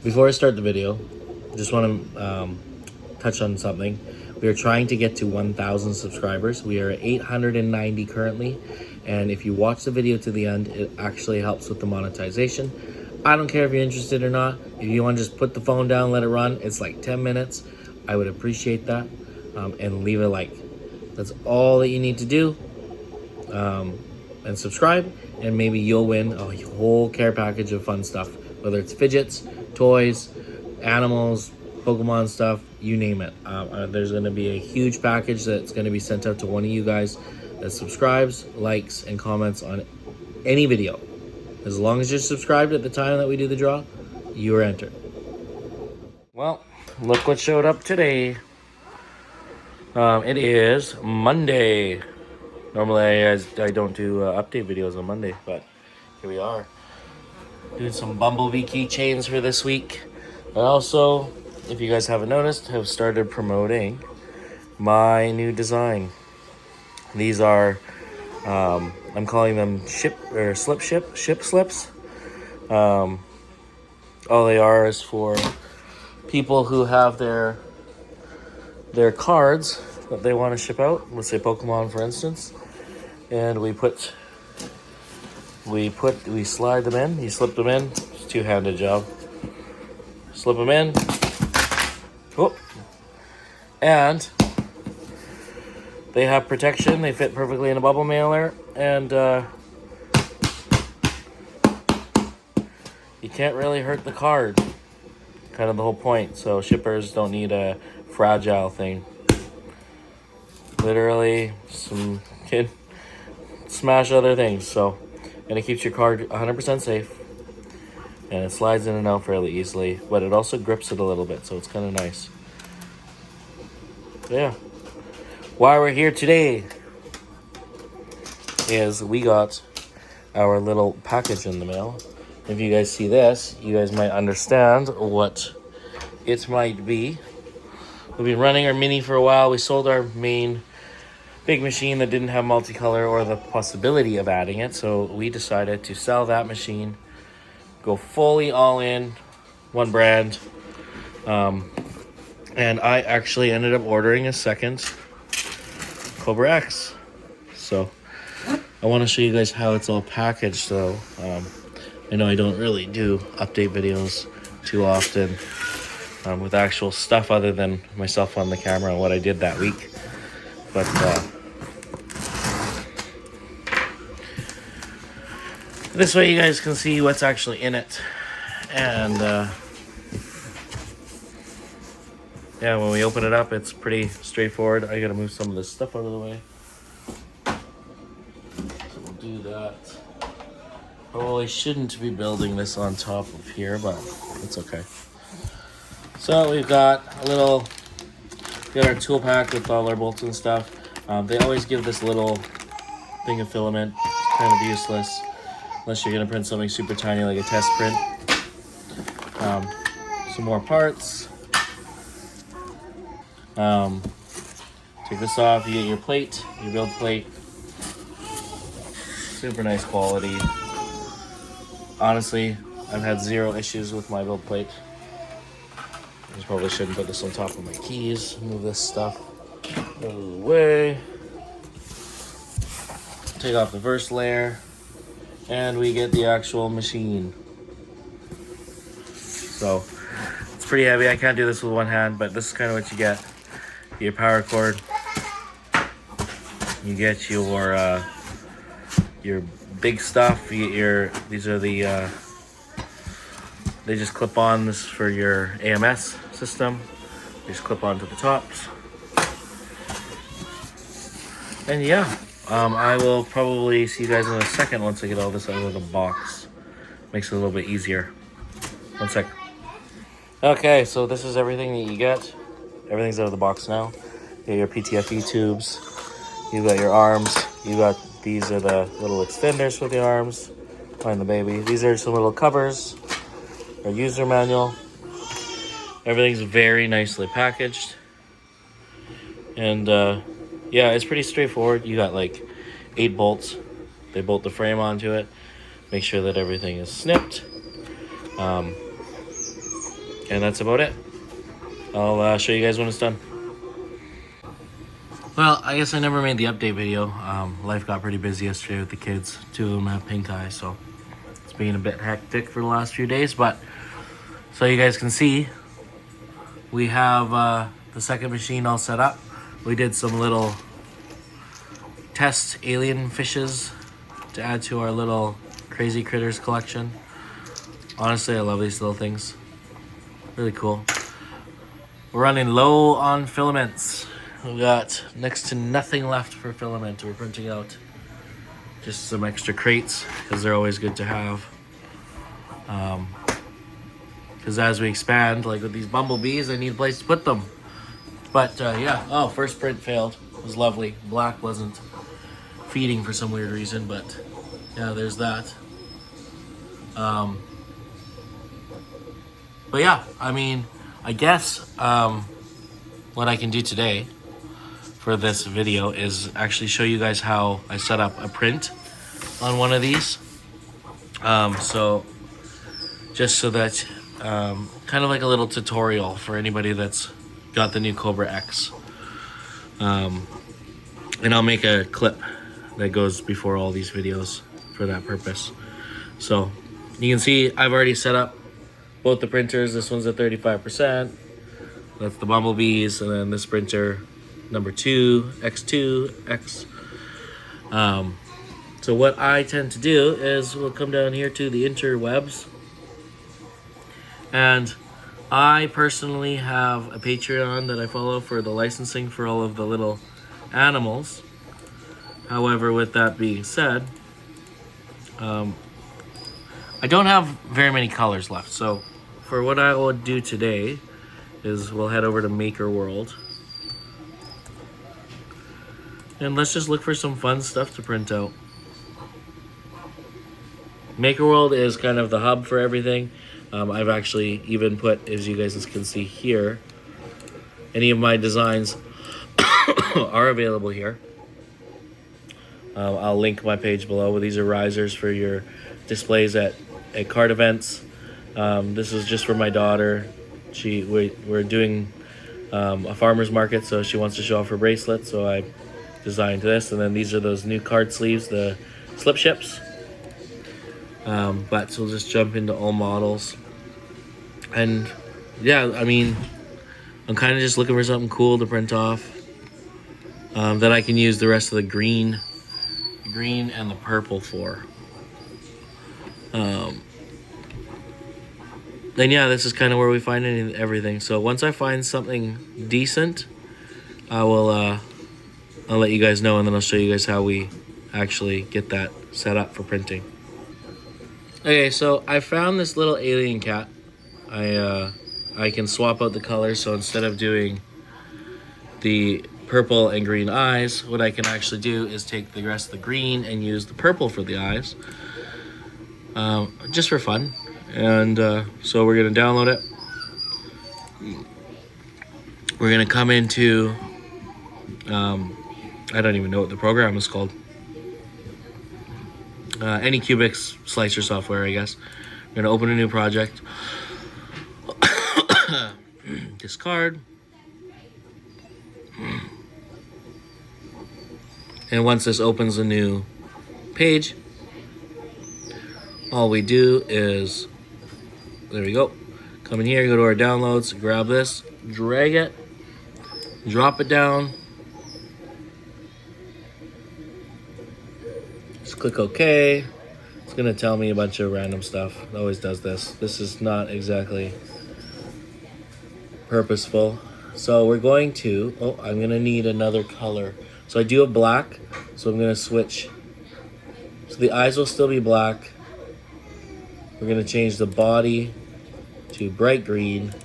Before I start the video, just want to touch on something. We are trying to get to 1,000 subscribers. We are at 890 currently, and if you watch the video to the end, it actually helps with the monetization. I don't care if you're interested or not. If you want to just put the phone down, let it run, it's like 10 minutes. I would appreciate that, and leave a like. That's all that you need to do, and subscribe, and maybe you'll win a whole care package of fun stuff, whether it's fidgets, toys, animals, Pokemon stuff, you name it. There's going to be a huge package that's going to be sent out to one of you guys that subscribes, likes, and comments on any video. As long as you're subscribed at the time that we do the draw, you are entered. Well, look what showed up today. It is Monday. Normally I don't do update videos on Monday, but here we are. Doing some Bumblebee keychains for this week. I also, if you guys haven't noticed, have started promoting my new design. These are, I'm calling them ship slips. All they are is for people who have their cards that they want to ship out. Let's say Pokemon, for instance, and we slide them in. You slip them in. It's a two-handed job. Slip them in. Whoop. And they have protection. They fit perfectly in a bubble mailer, and you can't really hurt the card. Kind of the whole point. So shippers don't need a fragile thing. Literally, some can smash other things. So, and it keeps your card 100% safe, and it slides in and out fairly easily. But it also grips it a little bit, so it's kind of nice. Yeah. Why we're here today is we got our little package in the mail. If you guys see this, you guys might understand what it might be. We've been running our mini for a while. We sold our main big machine that didn't have multicolor or the possibility of adding it, so we decided to sell that machine, go fully all in, one brand. And I actually ended up ordering a second Cobra X. So I want to show you guys how it's all packaged, though. I know I don't really do update videos too often with actual stuff other than myself on the camera and what I did that week. But this way you guys can see what's actually in it. And yeah, when we open it up, it's pretty straightforward. I gotta move some of this stuff out of the way. So we'll do that. Probably shouldn't be building this on top of here, but it's okay. So we've got our tool pack with all our bolts and stuff. They always give this little thing of filament. It's kind of useless unless you're gonna print something super tiny like a test print. Some more parts. Take this off, you get your plate, your build plate. Super nice quality. Honestly, I've had zero issues with my build plate. I probably shouldn't put this on top of my keys. Move this stuff out of the way. Take off the first layer, and we get the actual machine. So it's pretty heavy. I can't do this with one hand, but this is kind of what you get. Your power cord. You get your big stuff. You get these are the they just clip on. This for your AMS system. They just clip onto the tops. And yeah, I will probably see you guys in a second once I get all this out of the box. Makes it a little bit easier. One sec. Okay, so this is everything that you get. Everything's out of the box now. You got your PTFE tubes. You got your arms. These are the little extenders for the arms. Find the baby. These are some little covers. Our user manual. Everything's very nicely packaged. And yeah, it's pretty straightforward. You got like 8 bolts. They bolt the frame onto it. Make sure that everything is snipped. And that's about it. I'll show you guys when it's done. Well, I guess I never made the update video. Life got pretty busy yesterday with the kids. 2 of them have pink eye, so it's been a bit hectic for the last few days. But so you guys can see, we have the second machine all set up. We did some little test alien fishes to add to our little Crazy Critters collection. Honestly, I love these little things. Really cool. We're running low on filaments. We've got next to nothing left for filament. We're printing out just some extra crates because they're always good to have. Because as we expand, like with these bumblebees, I need a place to put them. But yeah, oh, first print failed. It was lovely. Black wasn't feeding for some weird reason, but yeah, there's that. But yeah, I mean, I guess what I can do today for this video is actually show you guys how I set up a print on one of these. So just so that kind of like a little tutorial for anybody that's got the new Cobra X. And I'll make a clip that goes before all these videos for that purpose. So you can see I've already set up both the printers. This one's at 35%. That's the bumblebees, and then this printer number 2, X2, X. So what I tend to do is we'll come down here to the interwebs, and I personally have a Patreon that I follow for the licensing for all of the little animals. However, with that being said, I don't have very many colors left. So for what I will do today is we'll head over to Maker World. And let's just look for some fun stuff to print out. Maker World is kind of the hub for everything. I've actually even put, as you guys can see here, any of my designs are available here. I'll link my page below. These are risers for your displays at card events. This is just for my daughter. We're doing a farmer's market, so she wants to show off her bracelet, so I designed this. And then these are those new card sleeves, the slip ships. But so we'll just jump into all models. And yeah, I mean, I'm kind of just looking for something cool to print off that I can use the rest of the green and the purple for. Then yeah, this is kind of where we find everything. So once I find something decent, I'll let you guys know, and then I'll show you guys how we actually get that set up for printing. Okay, so I found this little alien cat. I can swap out the colors, so instead of doing the purple and green eyes, what I can actually do is take the rest of the green and use the purple for the eyes, just for fun. And so we're gonna download it. We're gonna come into, I don't even know what the program is called. Any Cubics slicer software, I guess. We're gonna open a new project. Discard. And once this opens a new page, all we do is, there we go. Come in here, go to our downloads, grab this, drag it, drop it down. Just click OK. It's gonna tell me a bunch of random stuff. It always does this. This is not exactly purposeful. So we're going to, oh, I'm gonna need another color. So I do have black, so I'm gonna switch. So the eyes will still be black. We're gonna change the body to bright green.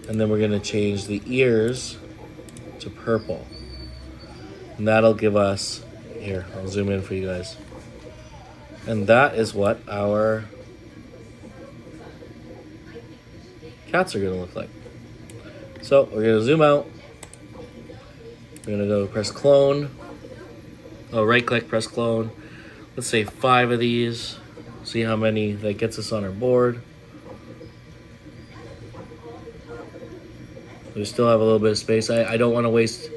And then we're gonna change the ears to purple. And that'll give us, here, I'll zoom in for you guys. And that is what our cats are gonna look like. So we're gonna zoom out. We're gonna go press clone. Oh, right click, press clone. Let's say 5 of these. See how many that gets us on our board. We still have a little bit of space. I don't want to waste,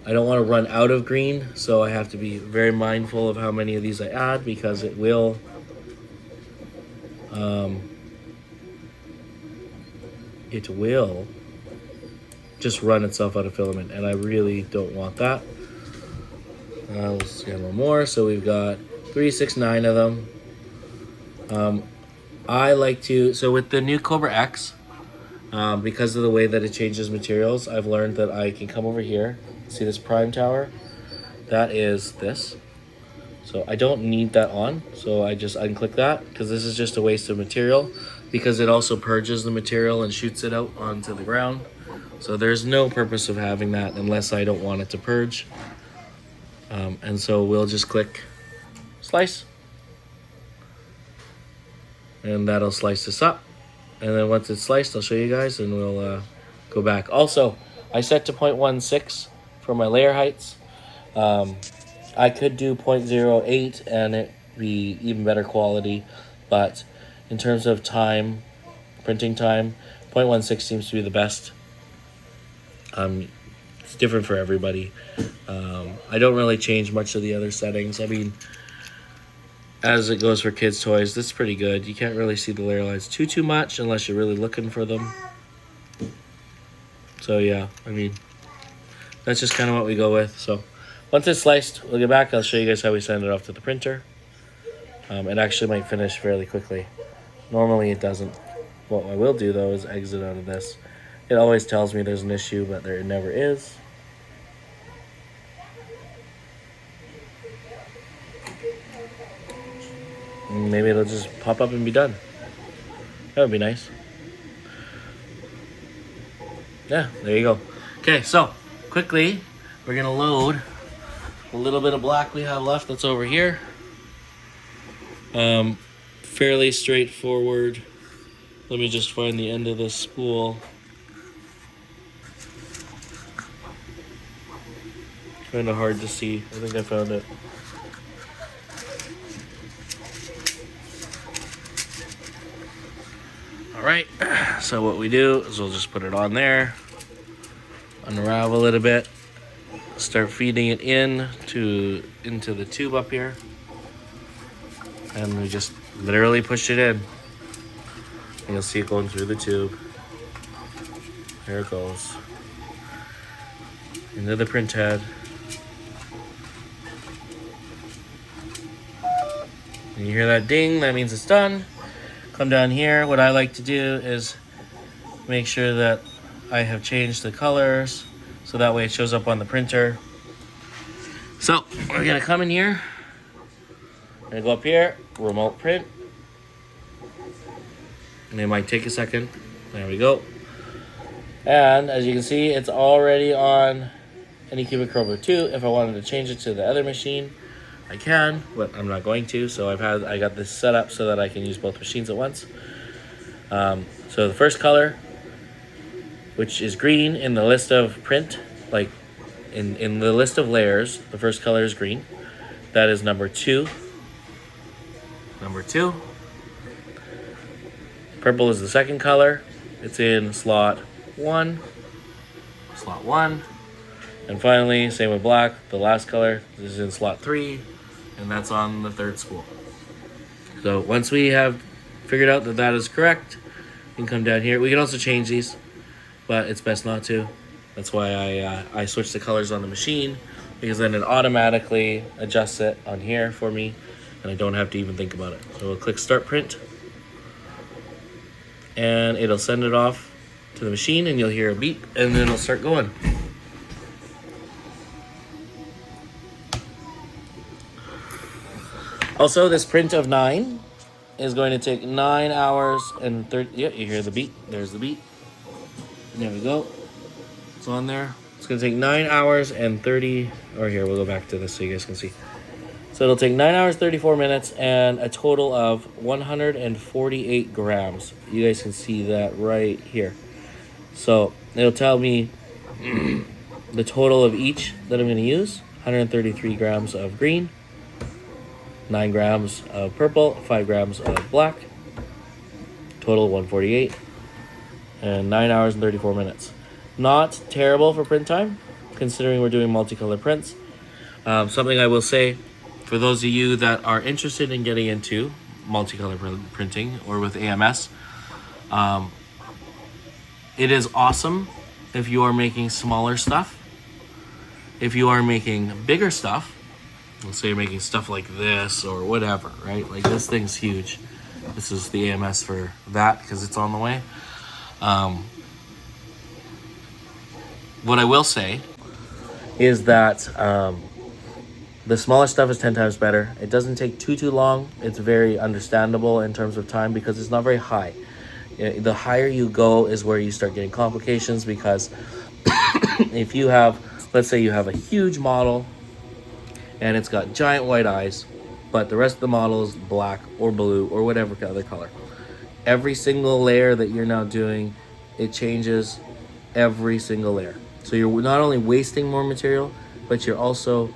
I don't want to run out of green, so I have to be very mindful of how many of these I add, because it will just run itself out of filament, and I really don't want that. Let's get a little more. So we've got 3, 6, 9 of them. I like to, so with the new Cobra X, because of the way that it changes materials, I've learned that I can come over here, see this prime tower, that is this. So I don't need that on, so I just unclick that, because this is just a waste of material, because it also purges the material and shoots it out onto the ground. So there's no purpose of having that unless I don't want it to purge. And so we'll just click slice, and that'll slice this up. And then once it's sliced, I'll show you guys, and we'll go back. Also, I set to 0.16 for my layer heights. I could do 0.08 and it be even better quality, but in terms of time, printing time, 0.16 seems to be the best. It's different for everybody. I don't really change much of the other settings. I mean, as it goes for kids' toys, this is pretty good. You can't really see the layer lines too much unless you're really looking for them. So yeah, I mean, that's just kind of what we go with. So once it's sliced, we'll get back. I'll show you guys how we send it off to the printer. It actually might finish fairly quickly. Normally it doesn't. What I will do though is exit out of this. It always tells me there's an issue, but there never is. Maybe it'll just pop up and be done. That would be nice. Yeah, there you go. Okay, so quickly, we're gonna load a little bit of black we have left that's over here. Fairly straightforward. Let me just find the end of this spool. Kind of hard to see. I think I found it. Alright, so what we do is we'll just put it on there, unravel it a bit, start feeding it into the tube up here, and we just literally push it in. And you'll see it going through the tube. There it goes. Into the print head. And you hear that ding, that means it's done. Come down here. What I like to do is make sure that I have changed the colors so that way it shows up on the printer. So we're gonna come in here. I'm gonna go up here, remote print. And it might take a second. There we go. And as you can see, it's already on Anycubic Cobra 2. If I wanted to change it to the other machine, I can, but I'm not going to. So I got this set up so that I can use both machines at once. So the first color, which is green in the list of print, like in the list of layers, the first color is green. That is number 2. Number 2. Purple is the second color. It's in slot 1. Slot 1. And finally, same with black, the last color is in slot 3, and that's on the third spool. So once we have figured out that that is correct, we can come down here. We can also change these, but it's best not to. That's why I switch the colors on the machine, because then it automatically adjusts it on here for me, and I don't have to even think about it. So we'll click Start Print, and it'll send it off to the machine, and you'll hear a beep, and then it'll start going. Also, this print of 9 is going to take 9 hours and 30. Yeah, you hear the beat. There's the beat. There we go. It's on there. It's going to take 9 hours and 30. Or here, we'll go back to this so you guys can see. So it'll take 9 hours, 34 minutes, and a total of 148 grams. You guys can see that right here. So it'll tell me the total of each that I'm going to use. 133 grams of green. 9 grams of purple, 5 grams of black, total 148, and 9 hours and 34 minutes. Not terrible for print time, considering we're doing multicolor prints. Something I will say, for those of you that are interested in getting into multicolor printing or with AMS, it is awesome if you are making smaller stuff. If you are making bigger stuff, let's say you're making stuff like this or whatever, right? Like this thing's huge. This is the AMS for that because it's on the way. What I will say is that the smaller stuff is 10 times better. It doesn't take too long. It's very understandable in terms of time because it's not very high. The higher you go is where you start getting complications, because if you have, let's say you have a huge model and it's got giant white eyes, but the rest of the model is black or blue or whatever other color. Every single layer that you're now doing, it changes every single layer. So you're not only wasting more material, but you're also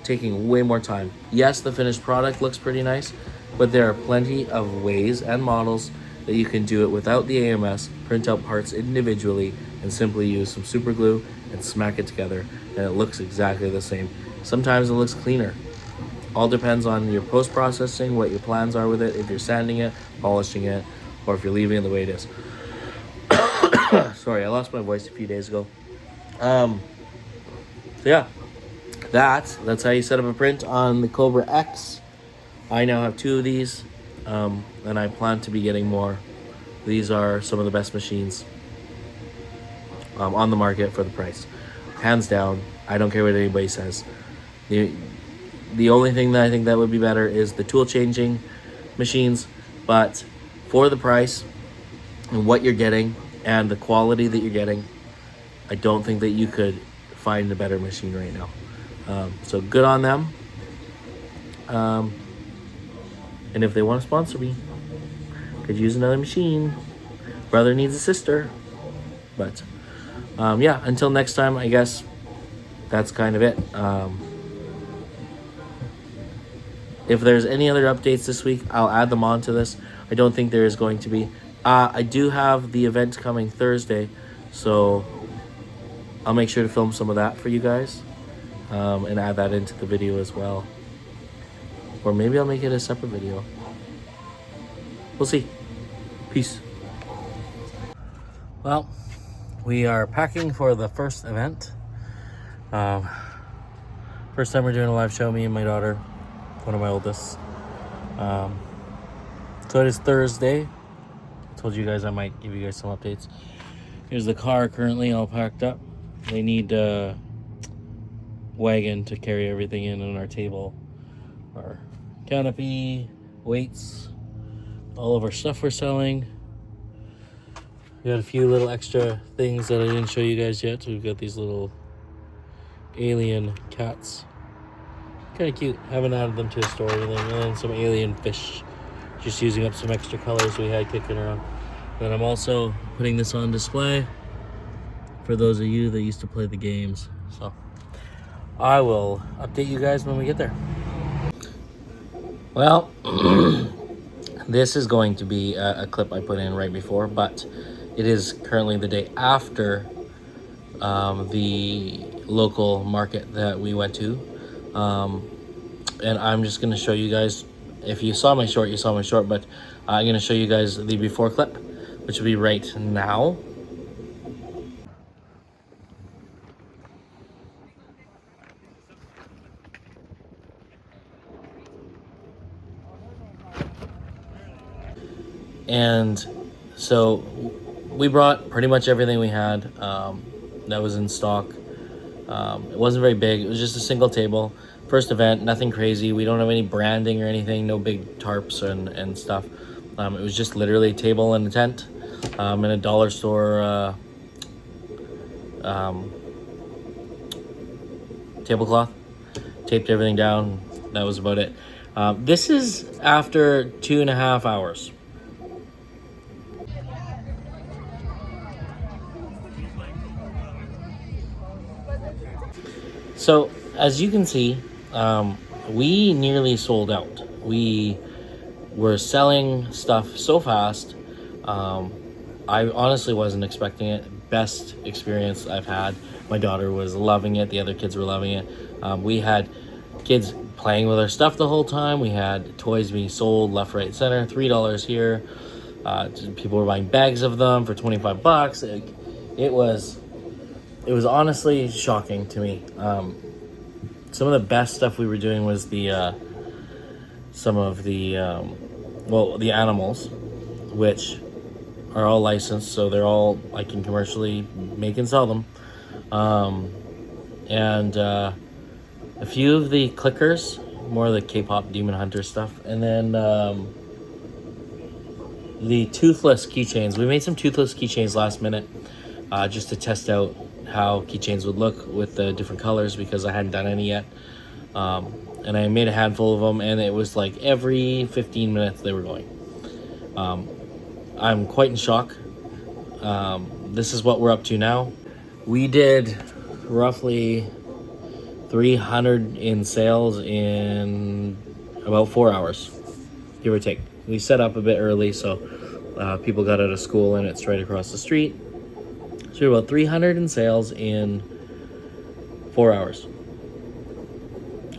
taking way more time. Yes, the finished product looks pretty nice, but there are plenty of ways and models that you can do it without the AMS, print out parts individually, and simply use some super glue and smack it together, and it looks exactly the same. Sometimes it looks cleaner. All depends on your post-processing, what your plans are with it, if you're sanding it, polishing it, or if you're leaving it the way it is. Sorry, I lost my voice a few days ago. So yeah, that's how you set up a print on the Cobra X. I now have 2 of these, and I plan to be getting more. These are some of the best machines on the market for the price. Hands down, I don't care what anybody says. The only thing that I think that would be better is the tool changing machines, but for the price and what you're getting and the quality that you're getting, I don't think that you could find a better machine right now. So good on them. And if they want to sponsor me, could use another machine. Brother needs a sister. But yeah, until next time, I guess that's kind of it. If there's any other updates this week, I'll add them on to this. I don't think there is going to be. I do have the event coming Thursday, so I'll make sure to film some of that for you guys, and add that into the video as well. Or maybe I'll make it a separate video. We'll see. Peace. Well, we are packing for the first event. First time we're doing a live show, me and my daughter, one of my oldest. So it is Thursday. I told you guys I might give you guys some updates. Here's the car currently all packed up. They need a wagon to carry everything in on our table. Our canopy, weights, all of our stuff we're selling. We got a few little extra things that I didn't show you guys yet. We've got these little alien cats. Kind of cute. Haven't added them to a store or anything. And then some alien fish. Just using up some extra colors we had kicking around. Then I'm also putting this on display for those of you that used to play the games. So I will update you guys when we get there. Well, this is going to be a clip I put in right before, but it is currently the day after the local market that we went to. And I'm just going to show you guys, if you saw my short, you saw my short, but I'm going to show you guys the before clip, which will be right now. And so we brought pretty much everything we had that was in stock. It wasn't very big. It was just a single table. First event, nothing crazy. We don't have any branding or anything, no big tarps and stuff. It was just literally a table and a tent in a dollar store tablecloth. Taped everything down. That was about it. This is after 2.5 hours. So as you can see, we nearly sold out. We were selling stuff so fast. I honestly wasn't expecting it. best experience I've had. My daughter was loving it. The other kids were loving it. We had kids playing with our stuff the whole time. We had toys being sold left, right, center. $3 here. People were buying bags of them for 25 bucks. It was honestly shocking to me. Some of the best stuff we were doing was the animals, which are all licensed, so they're all, I can commercially make and sell them. And a few of the clickers, more of the K-pop Demon Hunter stuff, and then the toothless keychains. We made some toothless keychains last minute, just to test out how keychains would look with the different colors, because I hadn't done any yet. And I made a handful of them, and it was like every 15 minutes they were going. I'm quite in shock. This is what we're up to now. We did roughly 300 in sales in about 4 hours, give or take. We set up a bit early, so people got out of school and it's right across the street. So we're about 300 in sales in 4 hours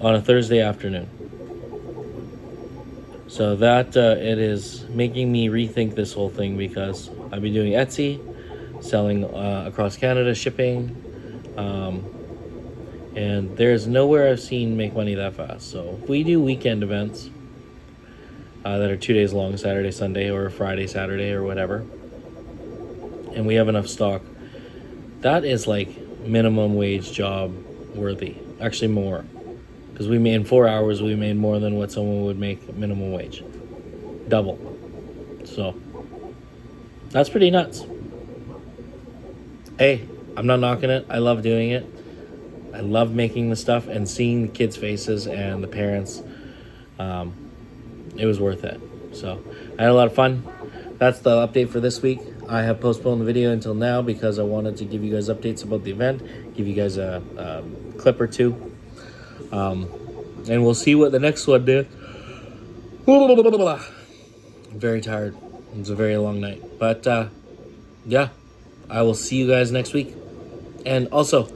on a Thursday afternoon. So that it is making me rethink this whole thing, because I've been doing Etsy, selling across Canada, shipping, and there's nowhere I've seen make money that fast. So if we do weekend events that are 2 days long, Saturday, Sunday, or Friday, Saturday, or whatever, and we have enough stock, that is like minimum wage job worthy. Actually more, because we made in 4 hours, we made more than what someone would make minimum wage, double. So that's pretty nuts. Hey, I'm not knocking it. I love doing it. I love making the stuff and seeing the kids' faces and the parents. It was worth it. So I had a lot of fun. That's the update for this week. I have postponed the video until now because I wanted to give you guys updates about the event, give you guys a clip or two. And we'll see what the next one did. I'm very tired. It was a very long night. But yeah, I will see you guys next week. And also,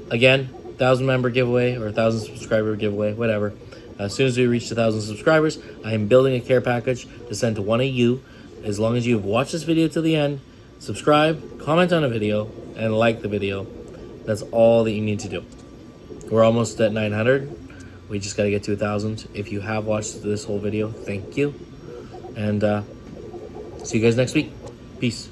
again, 1,000 member giveaway or 1,000 subscriber giveaway, whatever. As soon as we reach 1,000 subscribers, I am building a care package to send to one of you. As long as you've watched this video to the end, subscribe, comment on a video, and like the video. That's all that you need to do. We're almost at 900. We just got to get to 1,000. If you have watched this whole video, thank you. And see you guys next week. Peace.